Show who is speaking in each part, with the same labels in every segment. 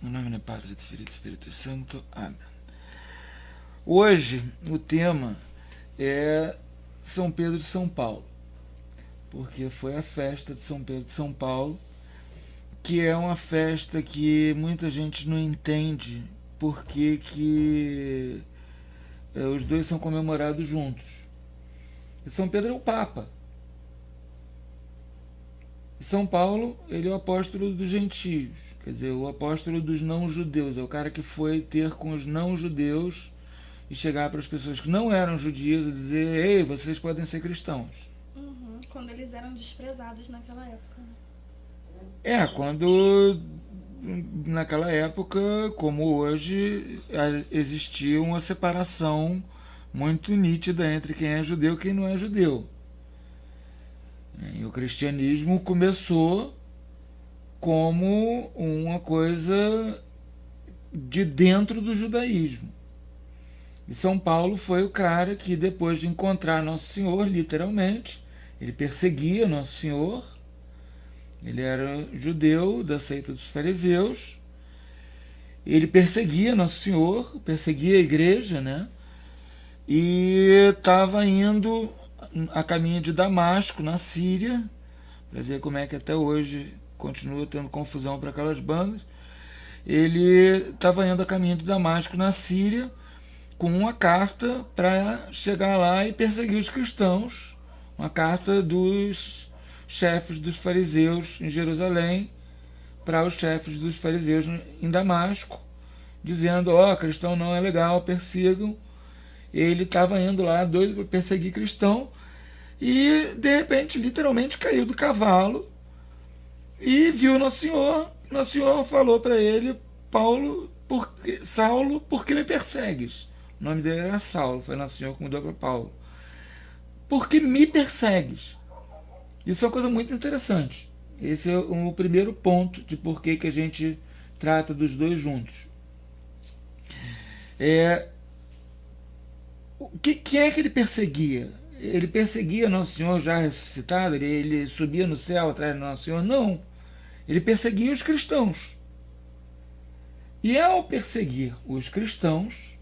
Speaker 1: Em nome do Pátria, do Filho e do Espírito Santo. Amém. Hoje o tema é São Pedro de São Paulo, porque foi a festa de São Pedro de São Paulo, que é uma festa que muita gente não entende porque que os dois são comemorados juntos. E São Pedro é o Papa. E São Paulo, ele é o apóstolo dos gentios, quer dizer, o apóstolo dos não-judeus, é o cara que foi ter com os não-judeus e chegar para as pessoas que não eram judias e dizer: ei, vocês podem ser cristãos.
Speaker 2: Quando eles eram desprezados naquela época.
Speaker 1: Quando naquela época, como hoje, existia uma separação muito nítida entre quem é judeu e quem não é judeu. E o cristianismo começou como uma coisa de dentro do judaísmo. E São Paulo foi o cara que, depois de encontrar Nosso Senhor, literalmente, ele perseguia Nosso Senhor, ele era judeu da seita dos fariseus, ele perseguia Nosso Senhor, perseguia a igreja, né? E estava indo a caminho de Damasco, na Síria, para ver como é que até hoje continua tendo confusão para aquelas bandas. Ele estava indo a caminho de Damasco, na Síria, com uma carta para chegar lá e perseguir os cristãos, uma carta dos chefes dos fariseus em Jerusalém para os chefes dos fariseus em Damasco, dizendo: cristão não é legal, persigam. Ele estava indo lá doido para perseguir cristão e, de repente, literalmente caiu do cavalo e viu Nosso Senhor. Nosso Senhor falou para ele: Saulo, por que me persegues? O nome dele era Saulo, foi Nosso Senhor que mudou para Paulo. Por que me persegues? Isso é uma coisa muito interessante. Esse é o primeiro ponto de por que a gente trata dos dois juntos. Quem é que ele perseguia? Ele perseguia Nosso Senhor já ressuscitado? Ele subia no céu atrás de Nosso Senhor? Não. Ele perseguia os cristãos. E ao perseguir os cristãos,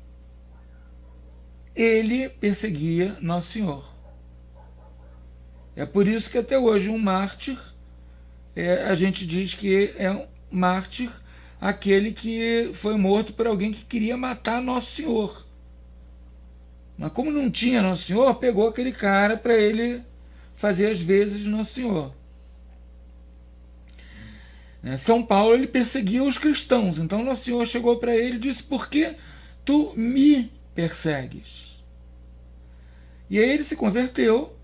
Speaker 1: ele perseguia Nosso Senhor. É por isso que até hoje um mártir, a gente diz que é um mártir aquele que foi morto por alguém que queria matar Nosso Senhor. Mas como não tinha Nosso Senhor, pegou aquele cara para ele fazer as vezes de Nosso Senhor. São Paulo, ele perseguia os cristãos. Então Nosso Senhor chegou para ele e disse: por que tu me persegues? E aí ele se converteu,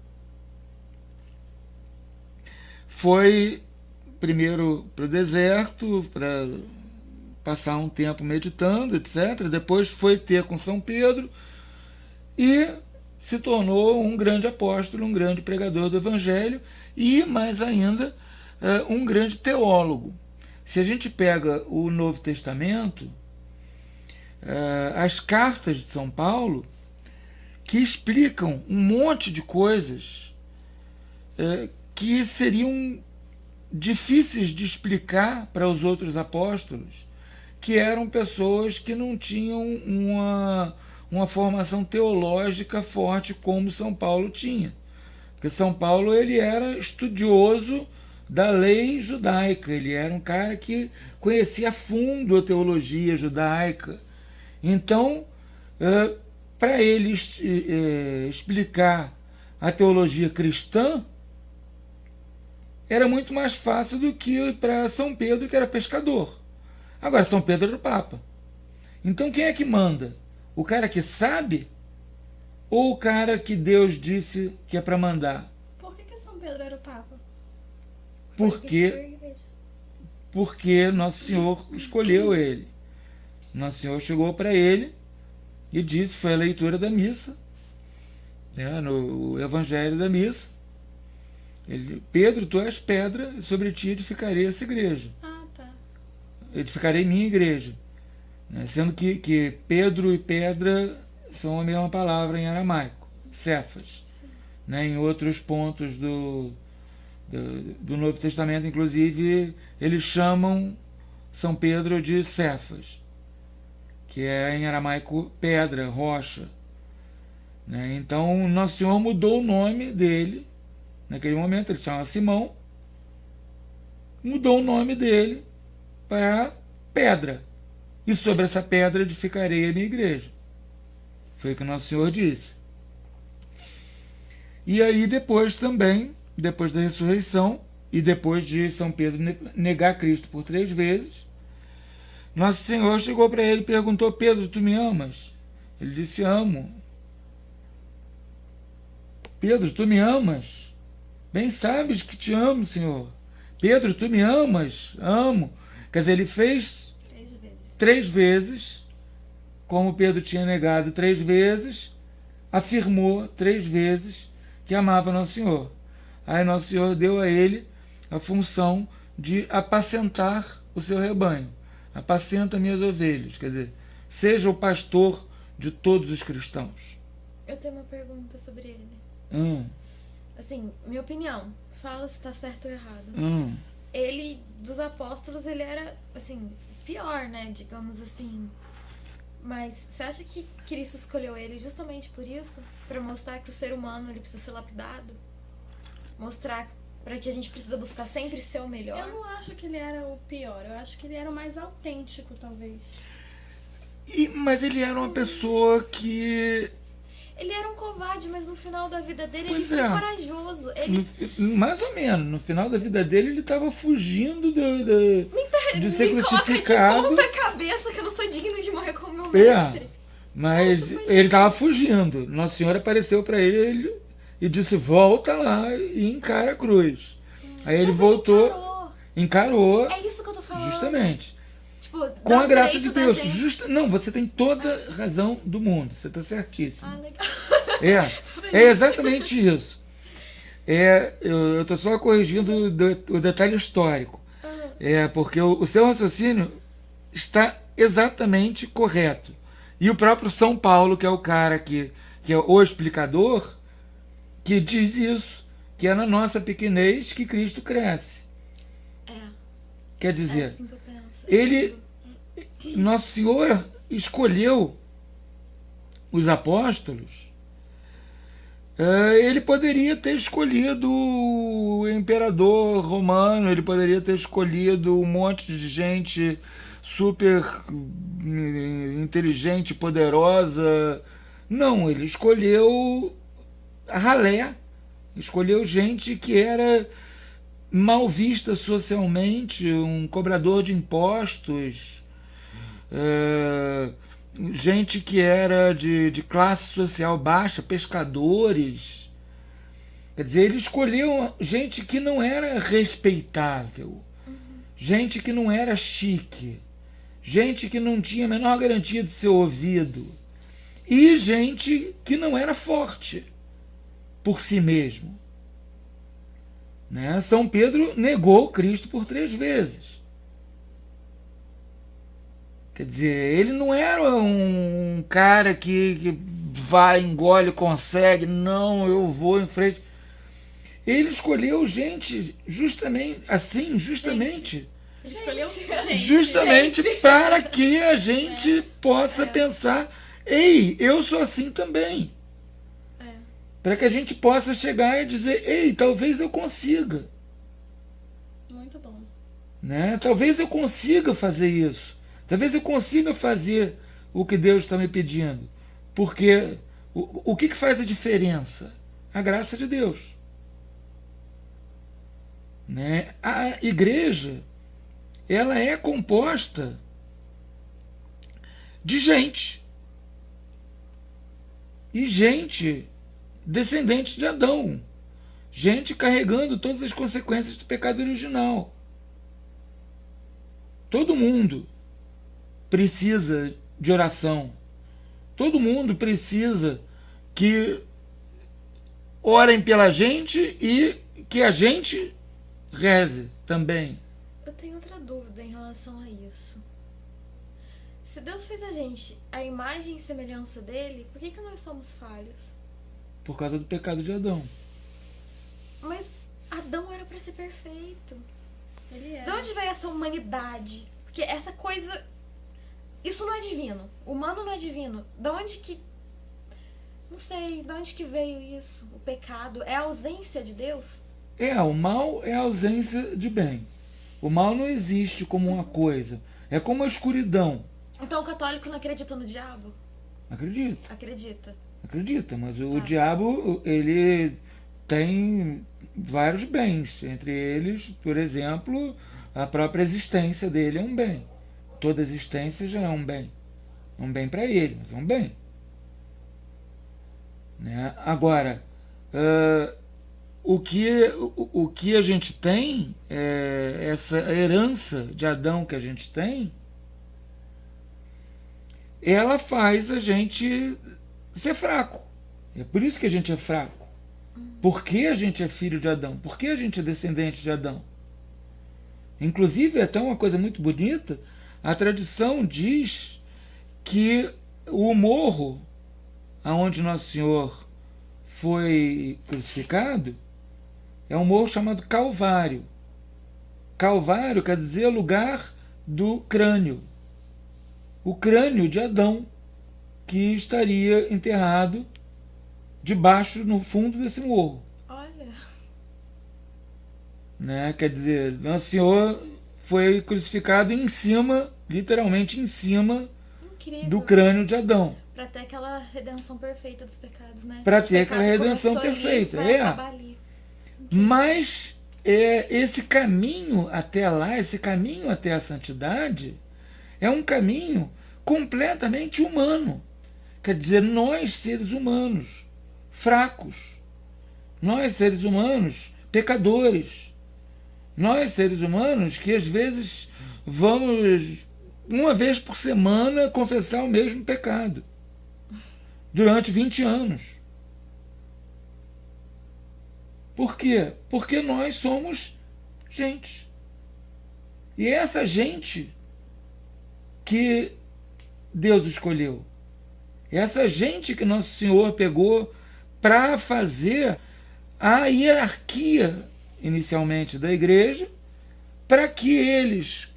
Speaker 1: foi primeiro para o deserto para passar um tempo meditando, etc. Depois foi ter com São Pedro e se tornou um grande apóstolo, um grande pregador do Evangelho e, mais ainda, um grande teólogo. Se a gente pega o Novo Testamento, as cartas de São Paulo, que explicam um monte de coisas que seriam difíceis de explicar para os outros apóstolos, que eram pessoas que não tinham uma formação teológica forte como São Paulo tinha. Porque São Paulo, ele era estudioso da lei judaica, ele era um cara que conhecia a fundo a teologia judaica. Então, para ele explicar a teologia cristã, era muito mais fácil do que para São Pedro, que era pescador. Agora, São Pedro era o Papa. Então, quem é que manda? O cara que sabe ou o cara que Deus disse que é para mandar?
Speaker 2: Por que São Pedro era o Papa?
Speaker 1: Porque Nosso Senhor escolheu ele. Nosso Senhor chegou para ele e disse, foi a leitura da missa, no Evangelho da missa: Pedro, tu és pedra, e sobre ti edificarei essa igreja.
Speaker 2: Tá.
Speaker 1: Edificarei minha igreja. Sendo que Pedro e pedra são a mesma palavra em aramaico, Cefas. Em outros pontos do Novo Testamento, inclusive, eles chamam São Pedro de Cefas, que é em aramaico pedra, rocha. Né? Então, Nosso Senhor mudou o nome dele. Naquele momento, ele se chama Simão. Mudou o nome dele para Pedra. E sobre essa pedra edificarei a minha igreja. Foi o que Nosso Senhor disse. E aí depois também, depois da ressurreição, e depois de São Pedro negar Cristo por 3 vezes, Nosso Senhor chegou para ele e perguntou: Pedro, tu me amas? Ele disse: amo. Pedro, tu me amas? Bem sabes que te amo, Senhor. Pedro, tu me amas? Amo. Quer dizer, ele fez 3 vezes, como Pedro tinha negado 3 vezes, afirmou 3 vezes que amava Nosso Senhor. Aí Nosso Senhor deu a ele a função de apacentar o seu rebanho. Apacenta minhas ovelhas. Quer dizer, seja o pastor de todos os cristãos.
Speaker 3: Eu tenho uma pergunta sobre ele. Assim, minha opinião. Fala se está certo ou errado. Ele, dos apóstolos, ele era, assim, pior, né? Digamos assim. Mas você acha que Cristo escolheu ele justamente por isso? Para mostrar que o ser humano ele precisa ser lapidado? Mostrar para que a gente precisa buscar sempre ser o melhor?
Speaker 2: Eu não acho que ele era o pior. Eu acho que ele era o mais autêntico, talvez.
Speaker 1: Mas ele era uma pessoa que...
Speaker 3: Ele era um covarde, mas no final da vida dele
Speaker 1: Pois
Speaker 3: ele
Speaker 1: é.
Speaker 3: foi corajoso. Ele...
Speaker 1: Mais ou menos. No final da vida dele, ele estava fugindo de ser
Speaker 3: me
Speaker 1: crucificado.
Speaker 3: coloca de ponta cabeça que eu não sou digno de morrer como meu mestre.
Speaker 1: Mas ele estava fugindo. Nossa Senhora apareceu para ele e disse: volta lá e encara a cruz. Aí ele voltou, encarou.
Speaker 3: É isso que eu tô falando.
Speaker 1: Justamente.
Speaker 3: Tipo,
Speaker 1: Com a graça de
Speaker 3: direito da
Speaker 1: Deus.
Speaker 3: gente.
Speaker 1: Não, você tem toda a razão do mundo. Você está certíssimo.
Speaker 3: Ah, legal.
Speaker 1: É exatamente isso. Eu estou só corrigindo o detalhe histórico. Porque o seu raciocínio está exatamente correto. E o próprio São Paulo, que é o cara que é o explicador, que diz isso, que é na nossa pequenez que Cristo cresce. Quer dizer,
Speaker 3: É assim que eu penso.
Speaker 1: Nosso Senhor escolheu os apóstolos. Ele poderia ter escolhido o imperador romano, ele poderia ter escolhido um monte de gente super inteligente, poderosa. Não, ele escolheu a ralé, escolheu gente que era mal vista socialmente, um cobrador de impostos, gente que era de classe social baixa, pescadores. Quer dizer, ele escolheu gente que não era respeitável, gente que não era chique, gente que não tinha a menor garantia de ser ouvido, e gente que não era forte por si mesmo. Né? São Pedro negou Cristo por 3 vezes. Quer dizer, ele não era um cara que vai, engole, consegue. Não, eu vou em frente. Ele escolheu gente justamente assim, justamente para que a gente possa pensar: ei, eu sou assim também. Para que a gente possa chegar e dizer: ei, talvez eu consiga.
Speaker 2: Muito bom.
Speaker 1: Né? Talvez eu consiga fazer isso. Talvez eu consiga fazer o que Deus está me pedindo. Porque o que faz a diferença? A graça de Deus. Né? A igreja, ela é composta de gente. E gente descendente de Adão. Gente carregando todas as consequências do pecado original. Todo mundo precisa de oração. Todo mundo precisa que orem pela gente e que a gente reze também.
Speaker 3: Eu tenho outra dúvida em relação a isso. Se Deus fez a gente a imagem e semelhança dele, por que nós somos falhos?
Speaker 1: Por causa do pecado de Adão.
Speaker 3: Mas Adão era para ser perfeito.
Speaker 2: Ele era.
Speaker 3: De onde veio essa humanidade Porque essa coisa... Isso não é divino. O humano não é divino. Da onde que... Não sei, de onde que veio isso? O pecado é a ausência de Deus?
Speaker 1: O mal é a ausência de bem. O mal não existe como uma coisa. É como a escuridão.
Speaker 3: Então o católico não acredita no diabo?
Speaker 1: Acredita. Acredita, mas o diabo, ele tem vários bens. Entre eles, por exemplo, a própria existência dele é um bem. Toda existência já é um bem. É um bem para ele, mas é um bem. Né? Agora, o que a gente tem, essa herança de Adão que a gente tem, ela faz a gente ser fraco. É por isso que a gente é fraco. Por que a gente é filho de Adão? Por que a gente é descendente de Adão? Inclusive, até uma coisa muito bonita, a tradição diz que o morro aonde Nosso Senhor foi crucificado é um morro chamado Calvário. Calvário quer dizer lugar do crânio. O crânio de Adão, que estaria enterrado debaixo, no fundo desse morro.
Speaker 3: Olha.
Speaker 1: Né? Quer dizer, Nosso Senhor foi crucificado em cima, literalmente em cima, do crânio de Adão.
Speaker 3: Para ter aquela redenção perfeita dos pecados, né?
Speaker 1: Para ter aquela redenção perfeita. Mas esse caminho até lá, esse caminho até a santidade, é um caminho completamente humano. Quer dizer, nós, seres humanos, fracos, nós, seres humanos, pecadores, nós, seres humanos, que às vezes vamos, uma vez por semana, confessar o mesmo pecado, durante 20 anos. Por quê? Porque nós somos gente. E é essa gente que Deus escolheu. Essa gente que Nosso Senhor pegou para fazer a hierarquia, inicialmente, da igreja, para que eles,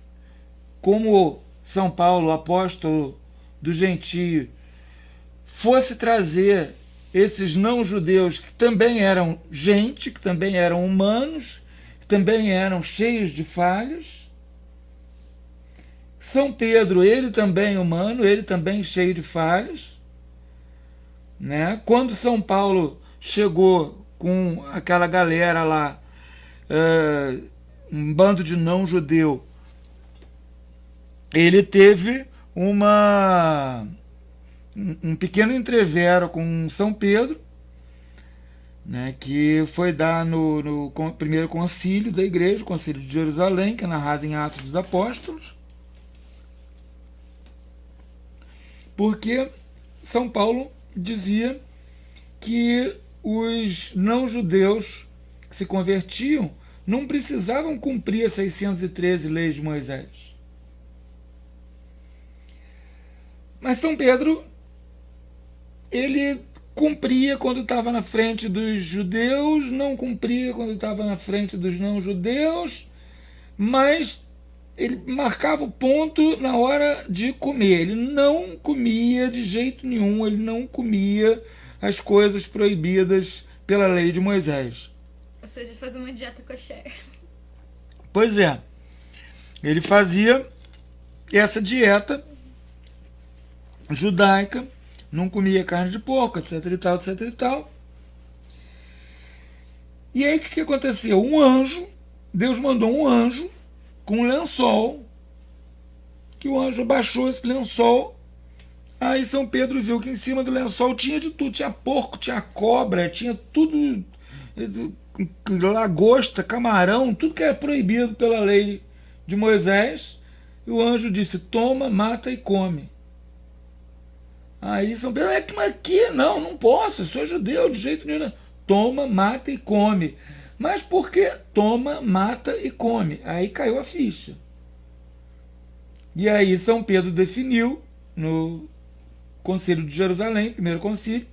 Speaker 1: como São Paulo, apóstolo do gentio, fosse trazer esses não-judeus que também eram gente, que também eram humanos, que também eram cheios de falhas. São Pedro, ele também humano, ele também cheio de falhas. Né? Quando São Paulo chegou com aquela galera lá, um bando de não-judeu, ele teve um pequeno entrevero com São Pedro, né, que foi dar no primeiro concílio da igreja, o concílio de Jerusalém, que é narrado em Atos dos Apóstolos, porque São Paulo dizia que os não-judeus que se convertiam não precisavam cumprir as 613 leis de Moisés. Mas São Pedro, ele cumpria quando estava na frente dos judeus, não cumpria quando estava na frente dos não-judeus, mas ele marcava o ponto na hora de comer. Ele não comia de jeito nenhum, ele não comia as coisas proibidas pela lei de Moisés.
Speaker 3: Ou seja, fazia uma dieta kosher.
Speaker 1: Pois é. Ele fazia essa dieta judaica, não comia carne de porco, etc e tal, etc e tal. E aí o que aconteceu? Um anjo, Deus mandou um anjo com um lençol, que o anjo baixou esse lençol. Aí São Pedro viu que em cima do lençol tinha de tudo, tinha porco, tinha cobra, tinha tudo, lagosta, camarão, tudo que é proibido pela lei de Moisés. E o anjo disse: toma, mata e come. Aí São Pedro: mas aqui não posso, eu sou judeu de jeito nenhum. Toma, mata e come. Mas por que toma, mata e come? Aí caiu a ficha. E aí São Pedro definiu no Concílio de Jerusalém, primeiro concílio,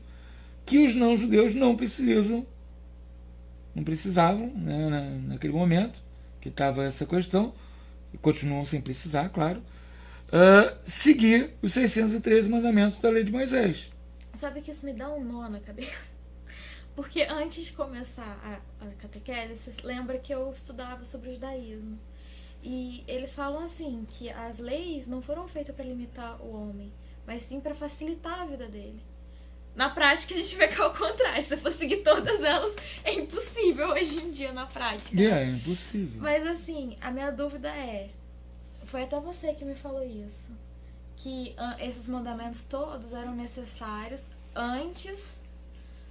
Speaker 1: que os não-judeus não precisavam, né, naquele momento que estava essa questão, e continuam sem precisar, claro, seguir os 613 mandamentos da lei de Moisés.
Speaker 3: Sabe que isso me dá um nó na cabeça? Porque antes de começar a catequese, você lembra que eu estudava sobre o judaísmo. E eles falam assim, que as leis não foram feitas para limitar o homem, mas sim para facilitar a vida dele. Na prática, a gente vê que é o contrário. Se eu for seguir todas elas, é impossível hoje em dia na prática.
Speaker 1: É impossível.
Speaker 3: Mas assim, a minha dúvida foi até você que me falou isso, que esses mandamentos todos eram necessários antes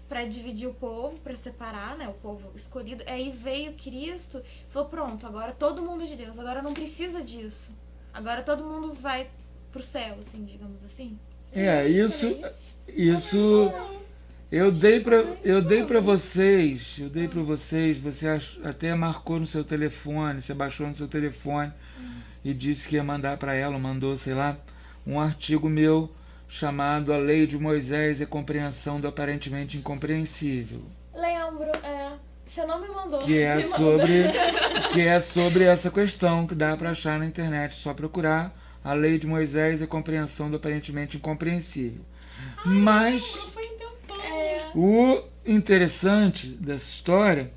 Speaker 3: para dividir o povo, para separar, né, o povo escolhido. Aí veio Cristo e falou, pronto, agora todo mundo é de Deus, agora não precisa disso. Agora todo mundo vai pro céu, assim, digamos assim.
Speaker 1: Isso eu dei para vocês, você até marcou no seu telefone, você baixou no seu telefone e disse que ia mandar para ela, mandou, sei lá, um artigo meu chamado A Lei de Moisés e a Compreensão do Aparentemente Incompreensível.
Speaker 3: Lembro, você não me mandou.
Speaker 1: Que é sobre essa questão que dá para achar na internet, só procurar A Lei de Moisés e a Compreensão do Aparentemente Incompreensível. Mas o interessante dessa história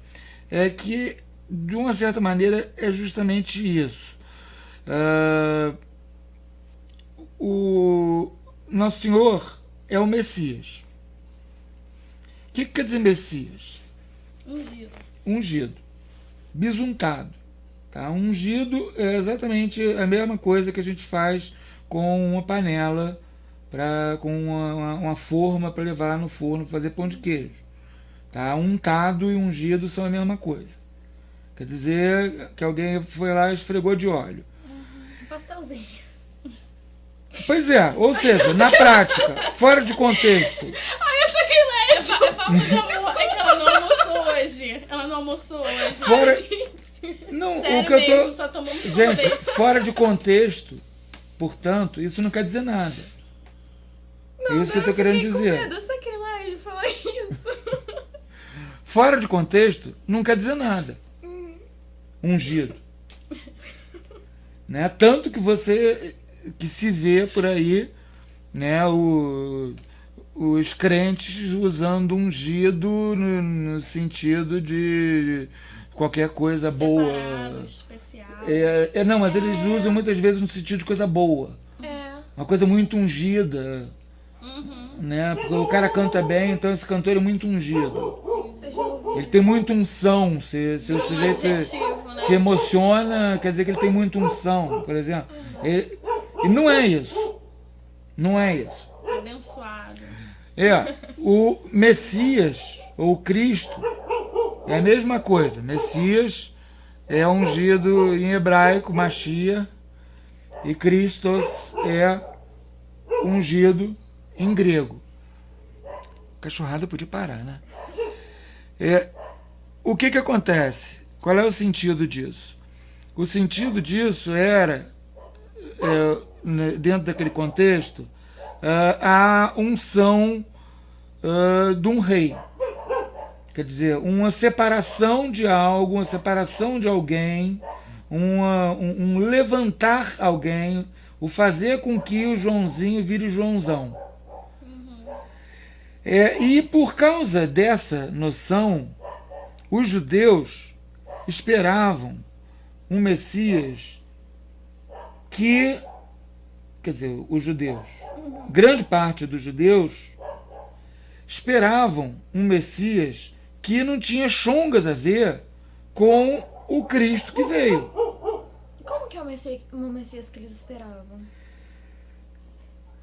Speaker 1: é que, de uma certa maneira, é justamente isso. O Nosso Senhor é o Messias. O que quer dizer Messias? Ungido. Bisuntado. Tá? Ungido é exatamente a mesma coisa que a gente faz com uma panela, com uma forma para levar no forno para fazer pão de queijo. Tá? Untado e ungido são a mesma coisa. Quer dizer que alguém foi lá e esfregou de óleo.
Speaker 3: Um pastelzinho.
Speaker 1: Pois é, ou seja, na prática, fora de contexto.
Speaker 2: Ai, essa que é que ela não almoçou hoje. Ela não almoçou hoje.
Speaker 1: Fora... Não,
Speaker 2: sério
Speaker 1: o que
Speaker 2: mesmo,
Speaker 1: eu tô...
Speaker 2: só tomamos
Speaker 1: Gente, fora de contexto, portanto, isso não quer dizer nada. É isso que eu tô querendo dizer.
Speaker 2: Com medo, sacrilégio falar isso.
Speaker 1: Fora de contexto, não quer dizer nada. Ungido. Né? Tanto que se vê por aí, né, os crentes usando ungido no sentido de qualquer coisa boa.
Speaker 2: Especial.
Speaker 1: Não, mas eles usam muitas vezes no sentido de coisa boa. Uma coisa muito ungida. Né? Porque o cara canta bem, então esse cantor é muito ungido. Ele tem muita unção. Se o sujeito se emociona, quer dizer que ele tem muita unção, por exemplo. E não é isso. Não é isso.
Speaker 2: Abençoado.
Speaker 1: O Messias, ou Cristo, é a mesma coisa. Messias é ungido em hebraico, Machia, e Christos é ungido em grego. Cachorrada podia parar, né? O que acontece? Qual é o sentido disso? O sentido disso era, dentro daquele contexto, a unção de um rei. Quer dizer, uma separação de algo, uma separação de alguém, um levantar alguém, o fazer com que o Joãozinho vire Joãozão. E por causa dessa noção, os judeus esperavam um Messias que, quer dizer, os judeus, grande parte dos judeus esperavam um Messias que não tinha chongas a ver com o Cristo que veio.
Speaker 3: Como que é o Messias que eles esperavam?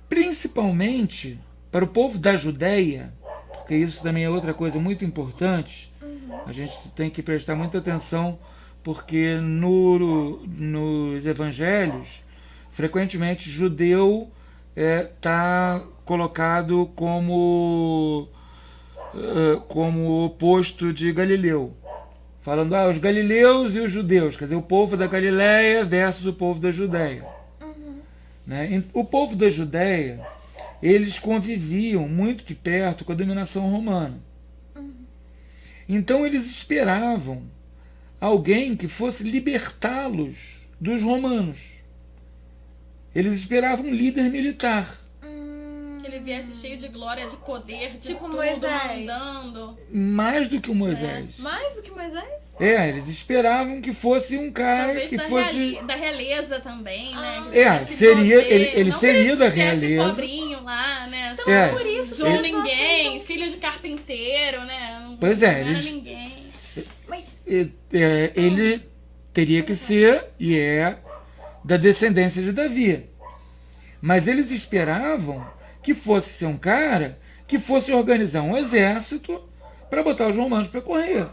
Speaker 1: Principalmente para o povo da Judéia, porque isso também é outra coisa muito importante. A gente tem que prestar muita atenção, porque nos evangelhos, frequentemente judeu está colocado como oposto de Galileu. Falando, os galileus e os judeus, quer dizer, o povo da Galileia versus o povo da Judéia. Né? O povo da Judéia, eles conviviam muito de perto com a dominação romana. Então eles esperavam alguém que fosse libertá-los dos romanos. Eles esperavam um líder militar.
Speaker 2: Que ele viesse cheio de glória, de poder, de
Speaker 3: tipo
Speaker 2: tudo,
Speaker 3: Moisés.
Speaker 2: mandando.
Speaker 1: Mais do que o Moisés.
Speaker 3: Mais do que Moisés?
Speaker 1: Eles esperavam que fosse um cara
Speaker 2: Talvez
Speaker 1: que
Speaker 2: da,
Speaker 1: fosse...
Speaker 2: da realeza também, né?
Speaker 1: Ele seria da realeza.
Speaker 2: Pobrinho lá, né?
Speaker 3: Então por isso
Speaker 2: João ninguém, filho de carpinteiro, né?
Speaker 1: Pois
Speaker 2: não
Speaker 1: é,
Speaker 2: era
Speaker 1: eles...
Speaker 2: ninguém.
Speaker 3: Mas...
Speaker 1: ele teria que ser, e é, da descendência de Davi. Mas eles esperavam que fosse ser um cara que fosse organizar um exército para botar os romanos para correr.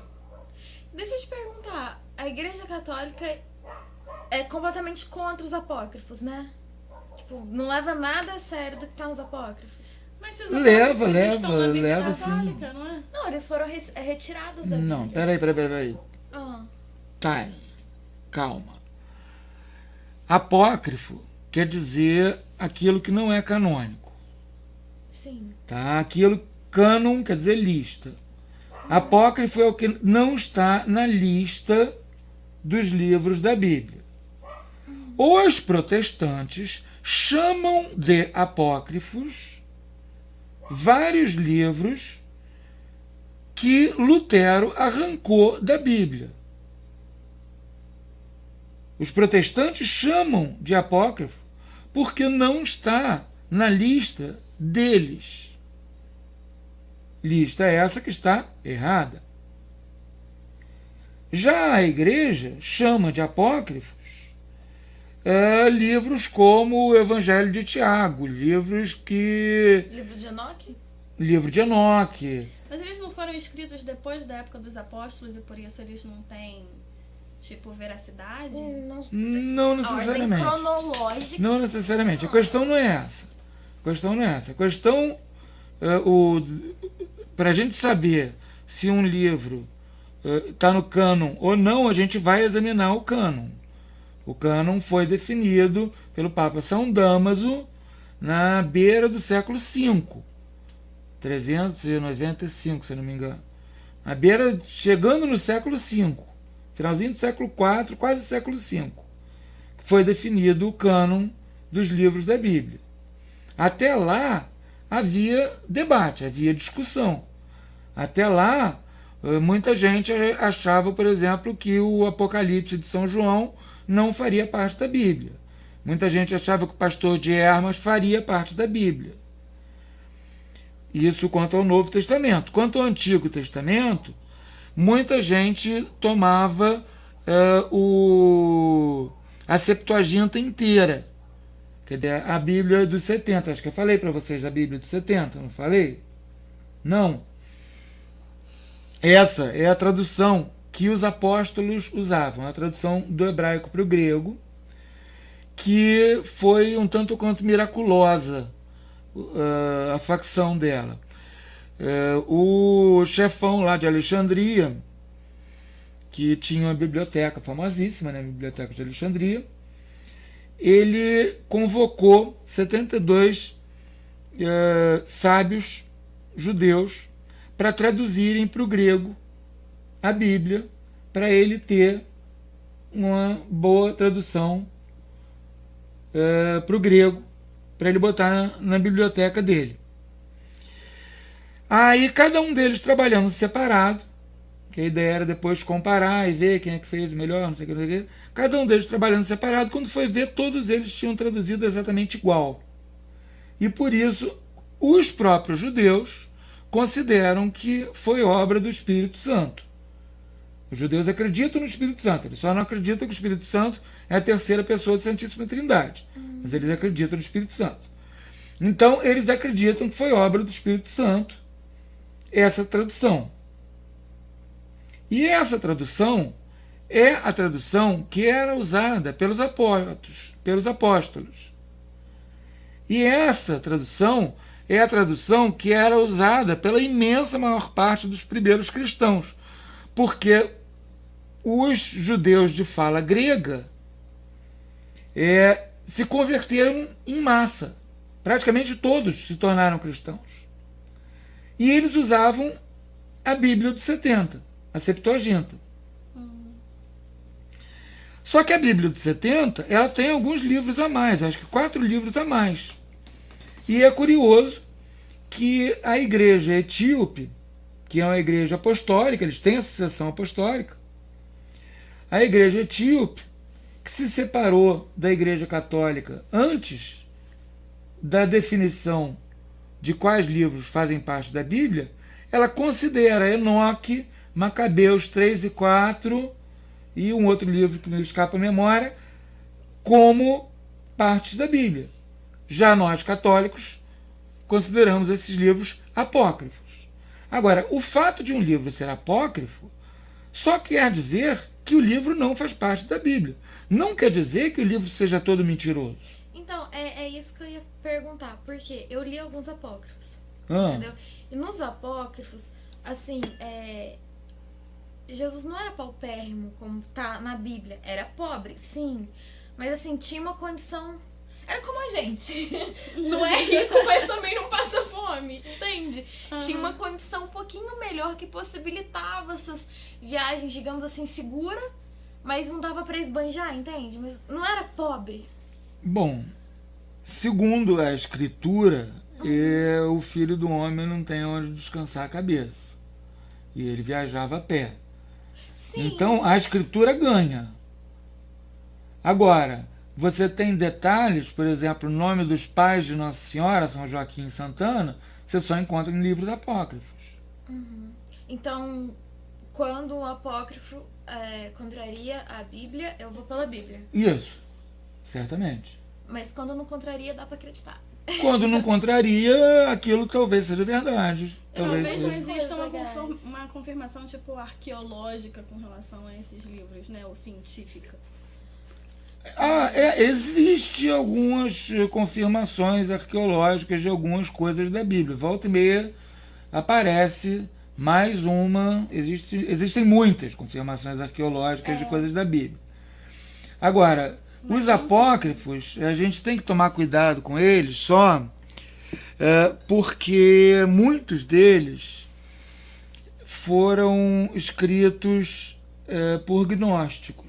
Speaker 3: Deixa eu te perguntar, a Igreja Católica é completamente contra os apócrifos, né? Tipo, não leva nada a sério do que tá nos apócrifos.
Speaker 2: Mas os
Speaker 1: Leva
Speaker 2: estão na Bíblia Católica,
Speaker 1: sim.
Speaker 2: não é?
Speaker 3: Não, eles foram retirados da Bíblia.
Speaker 1: Não, peraí.
Speaker 3: Ah.
Speaker 1: Time. Calma. Apócrifo quer dizer aquilo que não é canônico.
Speaker 3: Sim.
Speaker 1: Tá? Aquilo, cânon quer dizer lista. Apócrifo é o que não está na lista dos livros da Bíblia. Os protestantes chamam de apócrifos vários livros que Lutero arrancou da Bíblia. Os protestantes chamam de apócrifo porque não está na lista deles. Lista essa que está errada. Já a igreja chama de apócrifos livros como o Evangelho de Tiago, livros que...
Speaker 3: Livro de Enoque?
Speaker 1: Livro de Enoque.
Speaker 2: Mas eles não foram escritos depois da época dos apóstolos e por isso eles não têm, tipo, veracidade?
Speaker 1: Não necessariamente.
Speaker 3: A ordem cronológica.
Speaker 1: Não necessariamente. A questão não é essa. A questão, para a gente saber se um livro está no cânon ou não, a gente vai examinar o cânon. O cânon foi definido pelo Papa São Damaso na beira do século V, 395, se eu não me engano. Na beira, chegando no século V, finalzinho do século IV, quase século V, foi definido o cânon dos livros da Bíblia. Até lá havia debate, havia discussão. Até lá, muita gente achava, por exemplo, que o Apocalipse de São João não faria parte da Bíblia. Muita gente achava que o pastor de Hermas faria parte da Bíblia. Isso quanto ao Novo Testamento. Quanto ao Antigo Testamento, muita gente tomava a Septuaginta inteira. Quer dizer, a Bíblia dos 70. Acho que eu falei para vocês da Bíblia dos 70, não falei? Não. Essa é a tradução que os apóstolos usavam, a tradução do hebraico para o grego, que foi um tanto quanto miraculosa a facção dela. O chefão lá de Alexandria, que tinha uma biblioteca famosíssima, né, a Biblioteca de Alexandria, ele convocou 72 sábios judeus para traduzirem para o grego a Bíblia, para ele ter uma boa tradução para o grego, para ele botar na biblioteca dele. Aí cada um deles trabalhando separado, que a ideia era depois comparar e ver quem é que fez melhor, não sei o que. Cada um deles trabalhando separado, quando foi ver, todos eles tinham traduzido exatamente igual. E por isso, os próprios judeus consideram que foi obra do Espírito Santo. Os judeus acreditam no Espírito Santo, eles só não acreditam que o Espírito Santo é a terceira pessoa da Santíssima Trindade. Mas eles acreditam no Espírito Santo. Então, eles acreditam que foi obra do Espírito Santo essa tradução. E essa tradução é a tradução que era usada pelos apóstolos. E essa tradução é a tradução que era usada pela imensa maior parte dos primeiros cristãos, porque os judeus de fala grega se converteram em massa. Praticamente todos se tornaram cristãos. E eles usavam a Bíblia dos 70, a Septuaginta. Só que a Bíblia dos 70, ela tem alguns livros a mais, acho que 4 livros a mais. E é curioso que a igreja etíope, que é uma igreja apostólica, eles têm a sucessão apostólica, a igreja etíope, que se separou da igreja católica antes da definição de quais livros fazem parte da Bíblia, ela considera Enoque, Macabeus 3 e 4 e um outro livro que me escapa a memória como partes da Bíblia. Já nós, católicos, consideramos esses livros apócrifos. Agora, o fato de um livro ser apócrifo só quer dizer que o livro não faz parte da Bíblia. Não quer dizer que o livro seja todo mentiroso.
Speaker 3: Então, é isso que eu ia perguntar. Porque eu li alguns apócrifos. Entendeu? E nos apócrifos, assim, Jesus não era paupérrimo, como tá na Bíblia. Era pobre, sim. Mas, assim, tinha uma condição... Era como a gente. Não é rico, mas também não passa fome. Entende? Uhum. Tinha uma condição um pouquinho melhor que possibilitava essas viagens, digamos assim, segura, mas não dava pra esbanjar, entende? Mas não era pobre.
Speaker 1: Bom, segundo a Escritura, o filho do homem não tem onde descansar a cabeça. E ele viajava a pé. Sim. Então, a Escritura ganha. Agora... Você tem detalhes, por exemplo, o nome dos pais de Nossa Senhora, São Joaquim e Santana, você só encontra em livros apócrifos.
Speaker 3: Uhum. Então, quando um apócrifo contraria a Bíblia, eu vou pela Bíblia.
Speaker 1: Isso, certamente.
Speaker 3: Mas quando não contraria, dá pra acreditar.
Speaker 1: Quando não contraria, aquilo talvez seja verdade.
Speaker 2: Talvez não exista uma confirmação tipo arqueológica com relação a esses livros, né? Ou científica.
Speaker 1: Existe algumas confirmações arqueológicas de algumas coisas da Bíblia. Volta e meia aparece mais uma. Existem muitas confirmações arqueológicas de coisas da Bíblia. Agora, os apócrifos, a gente tem que tomar cuidado com eles só porque muitos deles foram escritos por gnósticos.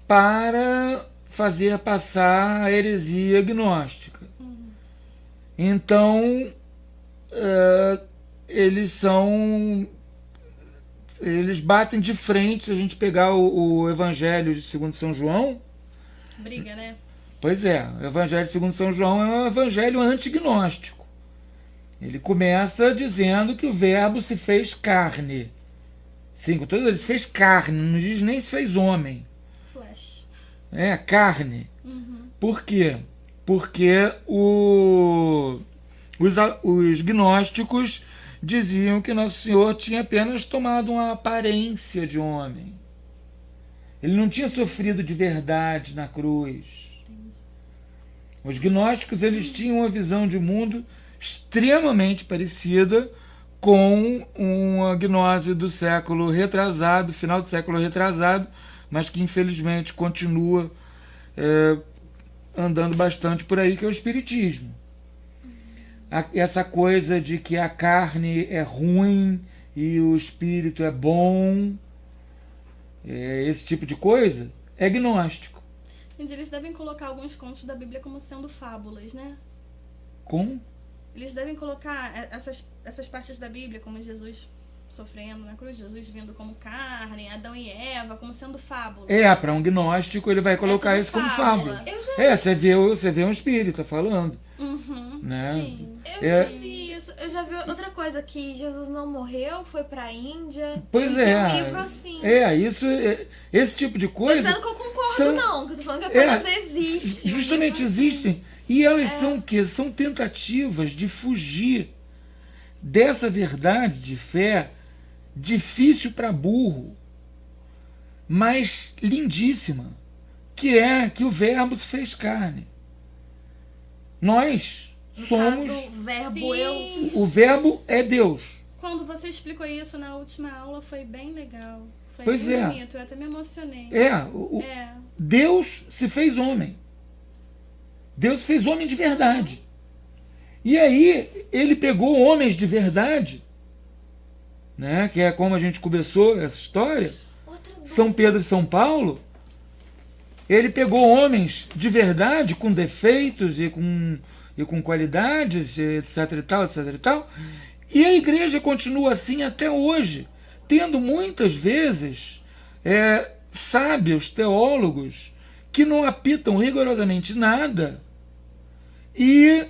Speaker 1: Para fazer passar a heresia gnóstica. Então, eles batem de frente. Se a gente pegar o Evangelho segundo São João...
Speaker 2: Briga, né?
Speaker 1: Pois é, o Evangelho segundo São João é um evangelho antignóstico. Ele começa dizendo que o verbo se fez carne. Sim, ele se fez carne, não diz nem se fez homem. Carne. Uhum. Por quê? Porque os gnósticos diziam que Nosso Senhor tinha apenas tomado uma aparência de homem. Ele não tinha sofrido de verdade na cruz. Os gnósticos, eles tinham uma visão de mundo extremamente parecida com uma gnose do século retrasado, final do século retrasado, mas que infelizmente continua andando bastante por aí, que é o espiritismo. Essa coisa de que a carne é ruim e o espírito é bom, esse tipo de coisa, é gnóstico.
Speaker 2: Eles devem colocar alguns contos da Bíblia como sendo fábulas, né?
Speaker 1: Como?
Speaker 2: Eles devem colocar essas partes da Bíblia, como Jesus sofrendo na cruz, Jesus vindo como carne, Adão e Eva, como sendo fábula.
Speaker 1: Para um gnóstico ele vai colocar isso como fábula. Você vê um espírita falando.
Speaker 2: Uhum,
Speaker 1: né?
Speaker 3: Sim. Eu já vi isso. Eu já vi outra coisa, que Jesus não morreu, foi pra Índia.
Speaker 1: Pois
Speaker 3: tem um livro assim.
Speaker 1: Esse tipo de coisa...
Speaker 3: Pensando que eu concordo, não. Que eu tô falando que apenas existe.
Speaker 1: Justamente existem. E elas são o quê? São tentativas de fugir dessa verdade de fé difícil para burro, mas lindíssima, que é que o Verbo se fez carne. Nós somos...
Speaker 3: No caso, verbo eu...
Speaker 1: O Verbo é Deus.
Speaker 2: Quando você explicou isso na última aula, foi bem legal. Foi
Speaker 1: pois
Speaker 2: bem bonito, eu até me emocionei.
Speaker 1: Deus se fez homem. Deus fez homem de verdade. E aí, ele pegou homens de verdade, né, que é como a gente começou essa história, São Pedro e São Paulo, ele pegou homens de verdade, com defeitos e com qualidades, etc e tal, etc e tal, e a igreja continua assim até hoje, tendo muitas vezes sábios, teólogos, que não apitam rigorosamente nada, e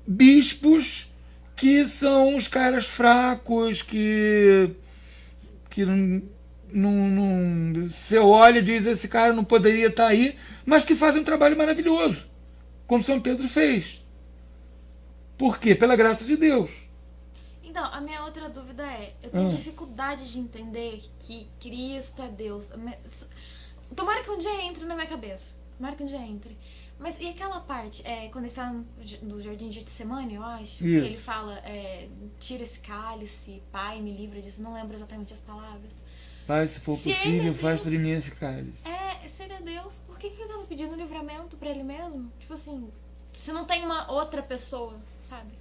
Speaker 1: bispos que são os caras fracos, que não, você olha e diz, esse cara não poderia estar aí, mas que fazem um trabalho maravilhoso, como São Pedro fez. Por quê? Pela graça de Deus.
Speaker 3: Então, a minha outra dúvida eu tenho dificuldade de entender que Cristo é Deus. Tomara que um dia entre na minha cabeça. Tomara que um dia entre. Mas e aquela parte, quando ele fala no Jardim de Getsemane, eu acho, que ele fala, tira esse cálice, Pai, me livra disso, não lembro exatamente as palavras.
Speaker 1: Pai, se for possível, faz de mim esse cálice.
Speaker 3: Se ele é Deus, por que ele estava pedindo livramento pra ele mesmo? Tipo assim, se não tem uma outra pessoa, sabe?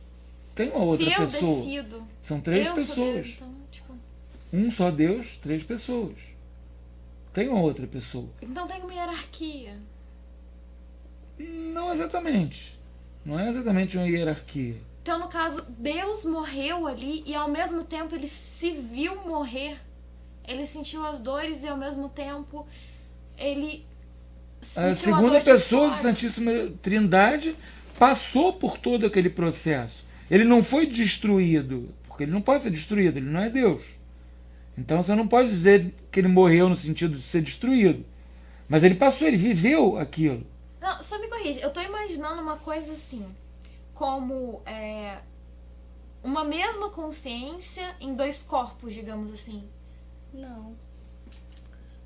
Speaker 1: Tem uma outra pessoa.
Speaker 3: Se eu decido...
Speaker 1: São 3 pessoas.
Speaker 3: Deus, então, tipo...
Speaker 1: Um só Deus, 3 pessoas. Tem uma outra pessoa.
Speaker 3: Então tem uma hierarquia.
Speaker 1: Não exatamente. Não é exatamente uma hierarquia.
Speaker 3: Então, no caso, Deus morreu ali e ao mesmo tempo ele se viu morrer. Ele sentiu as dores e ao mesmo tempo ele sentiu
Speaker 1: a segunda
Speaker 3: dor
Speaker 1: pessoa
Speaker 3: de
Speaker 1: da Santíssima Trindade passou por todo aquele processo. Ele não foi destruído, porque ele não pode ser destruído, ele não é Deus. Então você não pode dizer que ele morreu no sentido de ser destruído. Mas ele passou, ele viveu aquilo.
Speaker 3: Não, só me corrige, eu tô imaginando uma coisa assim, como uma mesma consciência em 2 corpos, digamos assim.
Speaker 2: Não.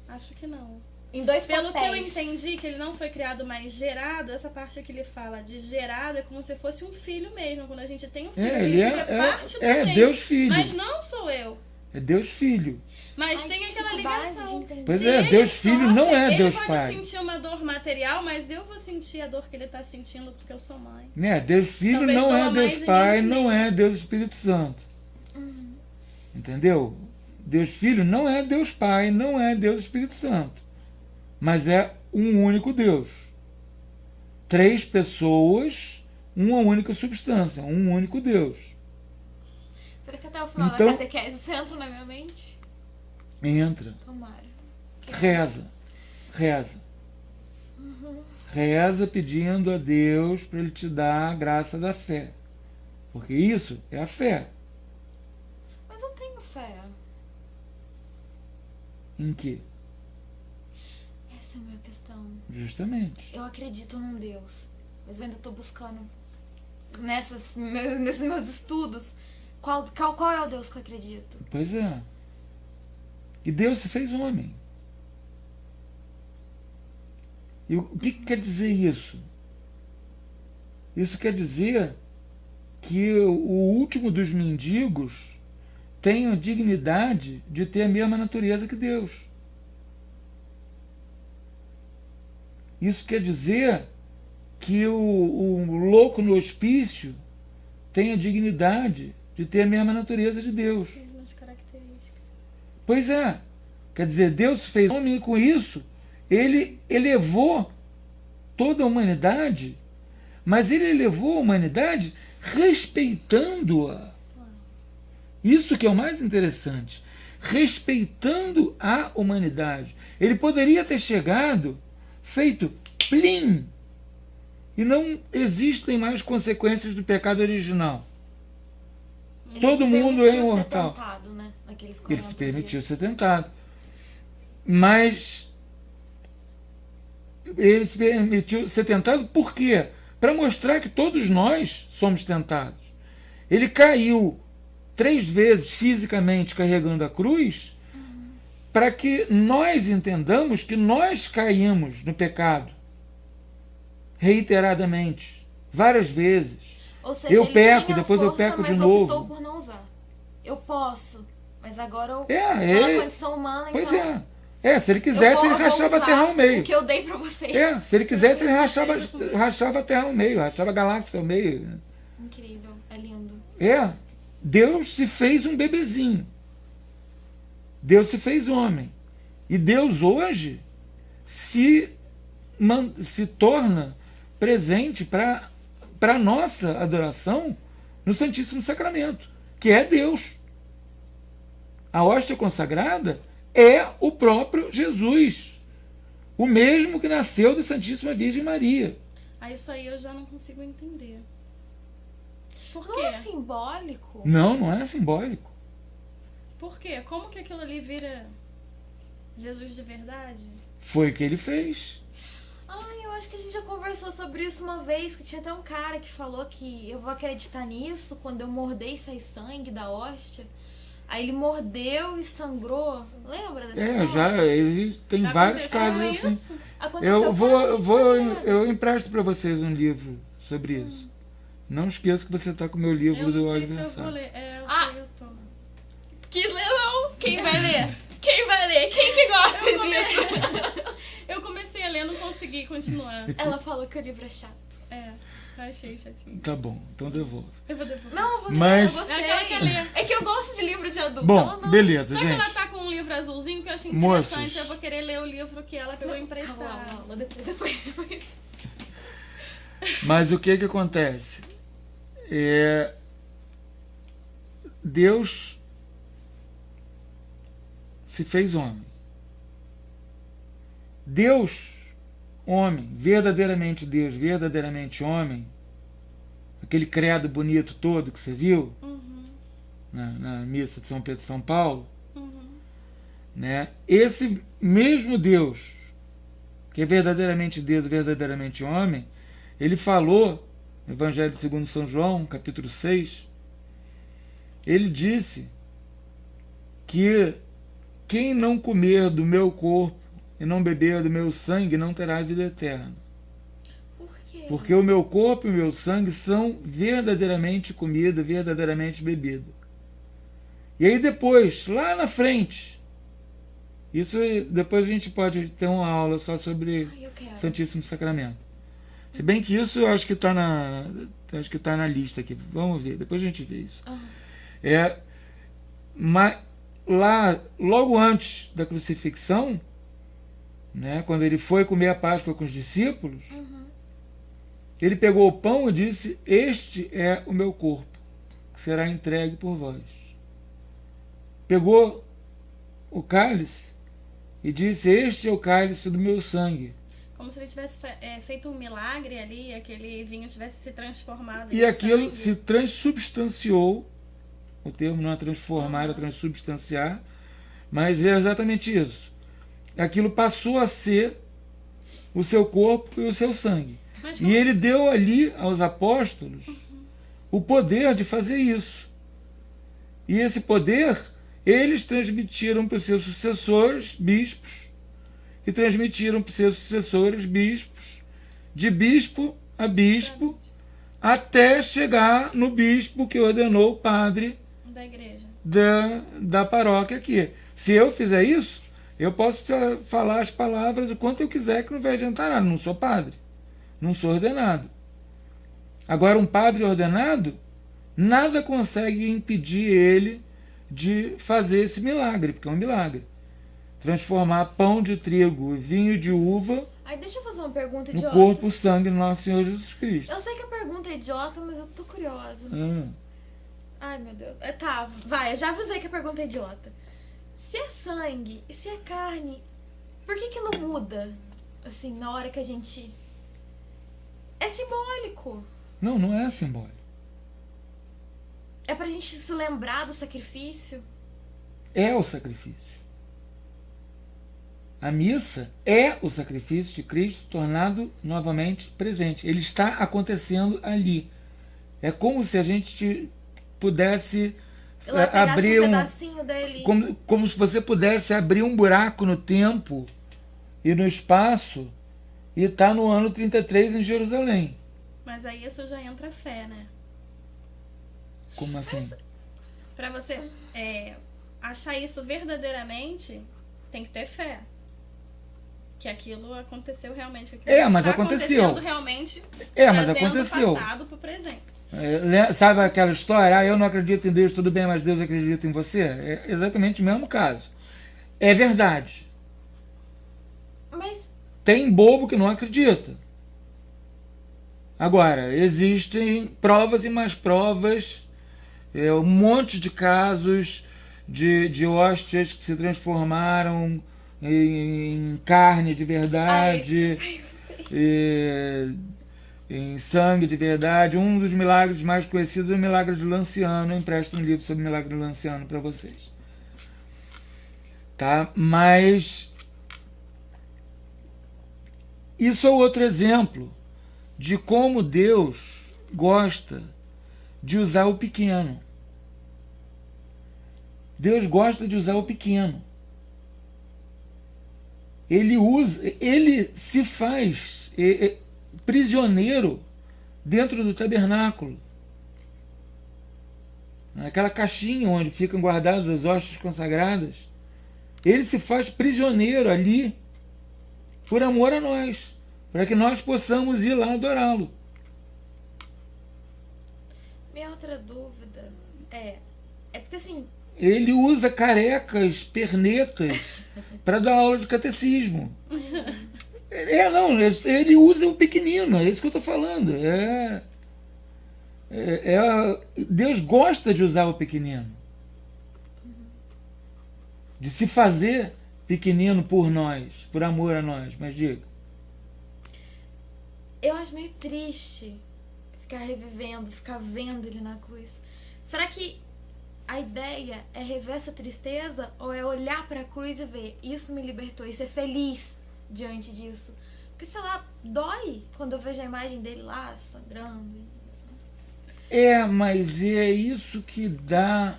Speaker 2: Acho que não.
Speaker 3: Em 2
Speaker 2: Pelo
Speaker 3: papéis.
Speaker 2: que eu entendi, que ele não foi criado, mas gerado, essa parte que ele fala de gerado é como se fosse um filho mesmo. Quando a gente tem um filho, ele fica parte da gente.
Speaker 1: Deus Filho.
Speaker 2: Mas não sou eu.
Speaker 1: É Deus Filho.
Speaker 2: Mas tem aquela ligação.
Speaker 1: Pois Deus Filho não é Deus Pai.
Speaker 2: Ele pode sentir uma dor material, mas eu vou sentir a dor que ele está sentindo porque eu sou mãe.
Speaker 1: Deus Filho
Speaker 2: Talvez
Speaker 1: não é Deus Pai, não é Deus Espírito Santo. Entendeu? Deus Filho não é Deus Pai, não é Deus Espírito Santo. Mas é um único Deus. 3 pessoas, uma única substância, um único Deus.
Speaker 3: Será que até o final da catequese você entra na minha mente?
Speaker 1: Entra.
Speaker 3: Tomara.
Speaker 1: Reza. Reza pedindo a Deus para Ele te dar a graça da fé. Porque isso é a fé.
Speaker 3: Mas eu tenho fé.
Speaker 1: Em quê?
Speaker 3: Essa é a minha questão.
Speaker 1: Justamente.
Speaker 3: Eu acredito num Deus, mas eu ainda estou buscando nesses meus estudos qual é o Deus que eu acredito.
Speaker 1: Pois é. E Deus se fez homem. E o que quer dizer isso? Isso quer dizer que o último dos mendigos tem a dignidade de ter a mesma natureza que Deus. Isso quer dizer que o louco no hospício tem a dignidade de ter a mesma natureza de Deus.
Speaker 2: Mesmas características.
Speaker 1: Pois é. Quer dizer, Deus fez homem e com isso ele elevou toda a humanidade, mas ele elevou a humanidade respeitando-a. Isso que é o mais interessante. Respeitando a humanidade. Ele poderia ter chegado, feito plim, e não existem mais consequências do pecado original. Todo mundo é imortal.
Speaker 3: Tentado, né?
Speaker 1: Ele se permitiu ser tentado. Mas ele se permitiu ser tentado por quê? Para mostrar que todos nós somos tentados. Ele caiu 3 vezes fisicamente carregando a cruz, para que nós entendamos que nós caímos no pecado reiteradamente, várias vezes.
Speaker 3: Ou seja,
Speaker 1: eu peco, depois eu peco de novo.
Speaker 3: Optou por não usar. Eu posso, mas agora eu
Speaker 1: pela
Speaker 3: condição humana,
Speaker 1: pois
Speaker 3: então...
Speaker 1: se ele quisesse, ele rachava a terra ao meio.
Speaker 3: O que eu dei pra vocês.
Speaker 1: Se ele quisesse, ele rachava a terra ao meio, rachava a galáxia ao meio.
Speaker 3: Incrível, é lindo.
Speaker 1: Deus se fez um bebezinho. Deus se fez homem. E Deus hoje se torna presente para a nossa adoração no Santíssimo Sacramento, que é Deus. A hóstia consagrada é o próprio Jesus, o mesmo que nasceu da Santíssima Virgem Maria.
Speaker 2: Isso aí eu já não consigo entender. Por quê?
Speaker 3: Não é simbólico?
Speaker 1: Não, não é simbólico.
Speaker 2: Por quê? Como que aquilo ali vira Jesus de verdade?
Speaker 1: Foi o que ele fez.
Speaker 3: Eu acho que a gente já conversou sobre isso uma vez, que tinha até um cara que falou que eu vou acreditar nisso quando eu morder e sair sangue da hóstia. Aí ele mordeu e sangrou. Lembra dessa história?
Speaker 1: Já existem vários casos assim. Eu empresto para vocês um livro sobre isso. Não esqueça que você está com o meu livro do Óleo Mensagem.
Speaker 2: Eu tô.
Speaker 3: Que leão! Quem vai ler? Quem vai ler? Quem que gosta disso?
Speaker 2: Eu comecei a ler, não consegui continuar.
Speaker 3: Ela falou que o livro é chato.
Speaker 2: Eu achei chatinho.
Speaker 1: Tá bom, então devolve.
Speaker 2: Eu vou devolver.
Speaker 3: Não, eu vou ler,
Speaker 1: Mas...
Speaker 3: eu gostei.
Speaker 2: É que ela quer ler.
Speaker 3: É que eu gosto de livro de adulto.
Speaker 1: Bom,
Speaker 3: ela não.
Speaker 1: beleza,
Speaker 2: Só
Speaker 1: gente.
Speaker 2: que ela tá com um livro azulzinho que eu achei interessante.
Speaker 1: Moças.
Speaker 2: Eu vou querer ler o livro que ela pegou emprestado.
Speaker 3: Depois.
Speaker 1: Mas o que acontece? Deus se fez homem. Deus, homem, verdadeiramente Deus, verdadeiramente homem, aquele credo bonito todo que você viu na missa de São Pedro e São Paulo, né? Esse mesmo Deus, que é verdadeiramente Deus, verdadeiramente homem, ele falou no Evangelho segundo São João, capítulo 6, ele disse que quem não comer do meu corpo e não beber do meu sangue não terá vida eterna.
Speaker 3: Por quê?
Speaker 1: Porque o meu corpo e o meu sangue são verdadeiramente comida, verdadeiramente bebida. E aí depois, lá na frente, isso depois a gente pode ter uma aula só sobre Santíssimo Sacramento. Se bem que isso eu acho que está na lista aqui. Vamos ver, depois a gente vê isso. Mas lá, logo antes da crucifixão, né, quando ele foi comer a Páscoa com os discípulos, ele pegou o pão e disse: este é o meu corpo, que será entregue por vós. Pegou o cálice e disse: este é o cálice do meu sangue.
Speaker 2: Como se ele tivesse feito um milagre ali e aquele vinho tivesse se transformado.
Speaker 1: E aquilo se transubstanciou. O termo não é transformar, é transubstanciar. Mas é exatamente isso. Aquilo passou a ser o seu corpo e o seu sangue. E ele deu ali aos apóstolos o poder de fazer isso. E esse poder eles transmitiram para os seus sucessores, bispos, e transmitiram para os seus sucessores, bispos, de bispo a bispo, até chegar no bispo que ordenou o padre
Speaker 2: da igreja,
Speaker 1: da paróquia aqui. Se eu fizer isso, eu posso falar as palavras o quanto eu quiser, que não vai adiantar nada. Não sou padre, não sou ordenado. Agora, um padre ordenado, nada consegue impedir ele de fazer esse milagre, porque é um milagre. Transformar pão de trigo e vinho de uva
Speaker 3: deixa eu fazer uma pergunta
Speaker 1: no
Speaker 3: idiota.
Speaker 1: corpo e sangue do nosso Senhor Jesus Cristo.
Speaker 3: Eu sei que a pergunta é idiota, mas eu tô curiosa. Ai, meu Deus. Tá, vai, eu já avisei que a pergunta é idiota. Se é sangue e se é carne, por que não muda? Assim, na hora que a gente... É simbólico.
Speaker 1: Não, não é simbólico.
Speaker 3: É pra gente se lembrar do sacrifício?
Speaker 1: É o sacrifício. A missa é o sacrifício de Cristo tornado novamente presente. Ele está acontecendo ali. É como se a gente pudesse abrir
Speaker 3: um pedacinho dele.
Speaker 1: Como se você pudesse abrir um buraco no tempo e no espaço e estar no ano 33 em Jerusalém.
Speaker 2: Mas aí isso já entra a fé, né?
Speaker 1: Como assim?
Speaker 2: Mas, pra você achar isso verdadeiramente, tem que ter fé. Que aquilo aconteceu realmente.
Speaker 1: Mas aconteceu.
Speaker 2: Realmente,
Speaker 1: mas aconteceu.
Speaker 2: Do passado pro presente.
Speaker 1: Sabe aquela história? Eu não acredito em Deus, tudo bem, mas Deus acredita em você? É exatamente o mesmo caso. É verdade.
Speaker 3: Mas...
Speaker 1: Tem bobo que não acredita. Agora, existem provas e mais provas, um monte de casos de hóstias que se transformaram em carne de verdade, em sangue de verdade. Um dos milagres mais conhecidos é o milagre de Lanciano. Eu empresto um livro sobre o milagre de Lanciano para vocês. Tá? Mas isso é outro exemplo de como Deus gosta de usar o pequeno. Deus gosta de usar o pequeno. Ele se faz prisioneiro dentro do tabernáculo. Naquela caixinha onde ficam guardadas as hóstias consagradas. Ele se faz prisioneiro ali por amor a nós, para que nós possamos ir lá adorá-lo.
Speaker 3: Minha outra dúvida é porque assim...
Speaker 1: Ele usa carecas, pernetas, para dar aula de catecismo. Ele usa o pequenino, é isso que eu estou falando. Deus gosta de usar o pequenino. De se fazer pequenino por nós, por amor a nós. Mas diga.
Speaker 3: Eu acho meio triste ficar revivendo, ficar vendo ele na cruz. Será que a ideia é rever essa tristeza ou é olhar para a cruz e ver isso me libertou e ser feliz diante disso? Porque, sei lá, dói quando eu vejo a imagem dele lá sangrando.
Speaker 1: Mas é isso que dá...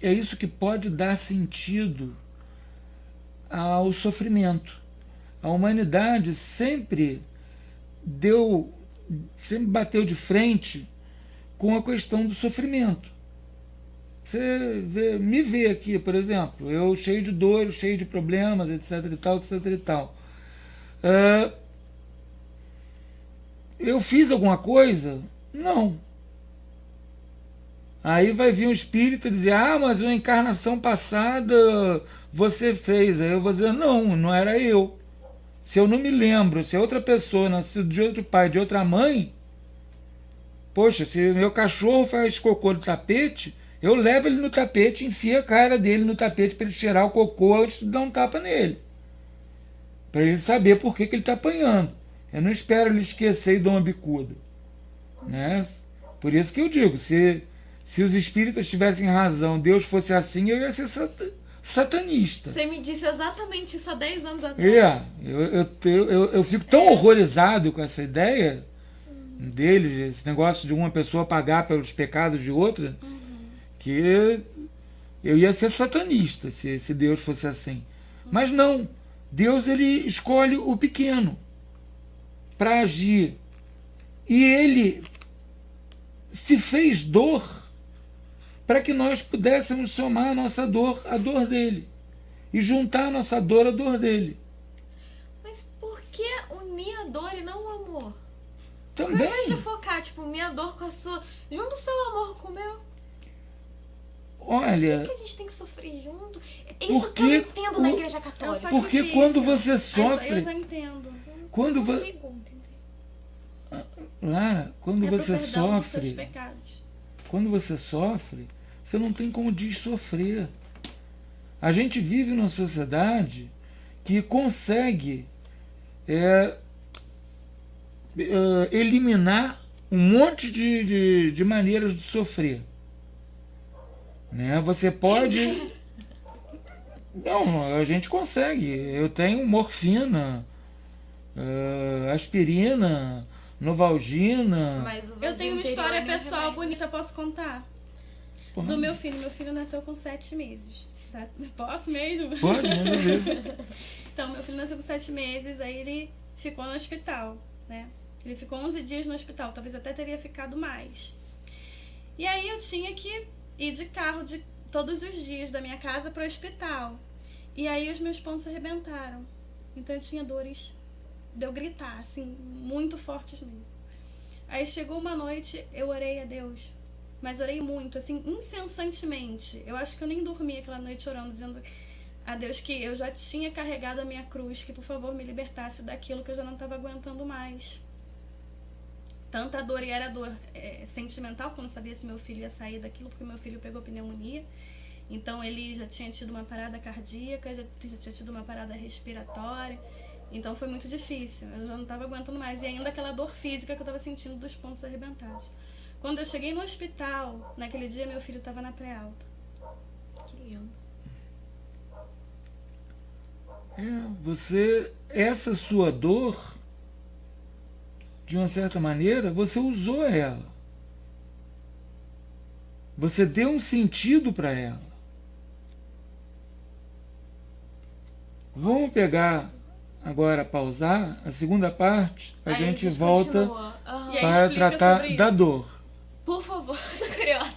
Speaker 1: é isso que pode dar sentido ao sofrimento. A humanidade sempre bateu de frente com a questão do sofrimento. Você me vê aqui, por exemplo, eu cheio de dores, cheio de problemas, etc e tal, etc e tal. Eu fiz alguma coisa? Não. Aí vai vir um espírito e dizer, mas uma encarnação passada você fez. Aí eu vou dizer, não era eu. Se eu não me lembro, se é outra pessoa, nascido de outro pai, de outra mãe, poxa, se meu cachorro faz cocô no tapete, eu levo ele no tapete, enfio a cara dele no tapete para ele cheirar o cocô antes de dar um tapa nele. Para ele saber por que ele está apanhando. Eu não espero ele esquecer e dar uma bicuda. Né? Por isso que eu digo, se os espíritas tivessem razão, Deus fosse assim, eu ia ser satanista.
Speaker 3: Você me disse exatamente isso há 10 anos atrás.
Speaker 1: Eu fico tão horrorizado com essa ideia deles, esse negócio de uma pessoa pagar pelos pecados de outra, que eu ia ser satanista se Deus fosse assim. Mas não, Deus ele escolhe o pequeno para agir. E ele se fez dor para que nós pudéssemos somar a nossa dor à dor dele. E juntar a nossa dor à dor dele.
Speaker 3: Mas por que unir a dor e não o amor?
Speaker 1: Também.
Speaker 3: Ao invés de focar, minha dor com a sua... Junta o seu amor com o meu.
Speaker 1: Olha...
Speaker 3: Por que a gente tem que sofrer junto? Isso que eu não entendo na Igreja Católica.
Speaker 1: Porque quando você sofre...
Speaker 2: Eu já entendo.
Speaker 1: Quando
Speaker 3: eu não consigo entender.
Speaker 1: Lara, quando você sofre... Quando você sofre, você não tem como dessofrer. A gente vive numa sociedade que consegue eliminar um monte de maneiras de sofrer. Né? Você pode... Não, a gente consegue. Eu tenho morfina, aspirina, Novalgina.
Speaker 2: Eu tenho uma história pessoal bonita, posso contar? Do meu filho. Meu filho nasceu com 7 meses. Tá? Posso mesmo?
Speaker 1: Pode, manda ver.
Speaker 2: Então, meu filho nasceu com 7 meses, aí ele ficou no hospital, né? Ele ficou 11 dias no hospital, talvez até teria ficado mais. E aí eu tinha que ir de carro todos os dias da minha casa para o hospital. E aí os meus pontos arrebentaram. Então eu tinha dores de eu gritar, assim, muito fortes mesmo. Aí chegou uma noite, eu orei a Deus, mas orei muito, assim, incessantemente. Eu acho que eu nem dormi aquela noite orando, dizendo, a Deus que eu já tinha carregado a minha cruz, que por favor me libertasse daquilo que eu já não estava aguentando mais. Tanta dor, e era dor sentimental, porque eu não sabia se meu filho ia sair daquilo, porque meu filho pegou pneumonia. Então ele já tinha tido uma parada cardíaca, já tinha tido uma parada respiratória. Então foi muito difícil, eu já não estava aguentando mais. E ainda aquela dor física que eu estava sentindo dos pontos arrebentados. Quando eu cheguei no hospital, naquele dia meu filho estava na pré-alta.
Speaker 3: Que lindo.
Speaker 1: Essa sua dor, de uma certa maneira, você usou ela. Você deu um sentido para ela. Vamos pegar agora, pausar, a segunda parte, a gente volta para tratar da dor.
Speaker 3: Por favor, tô curiosa.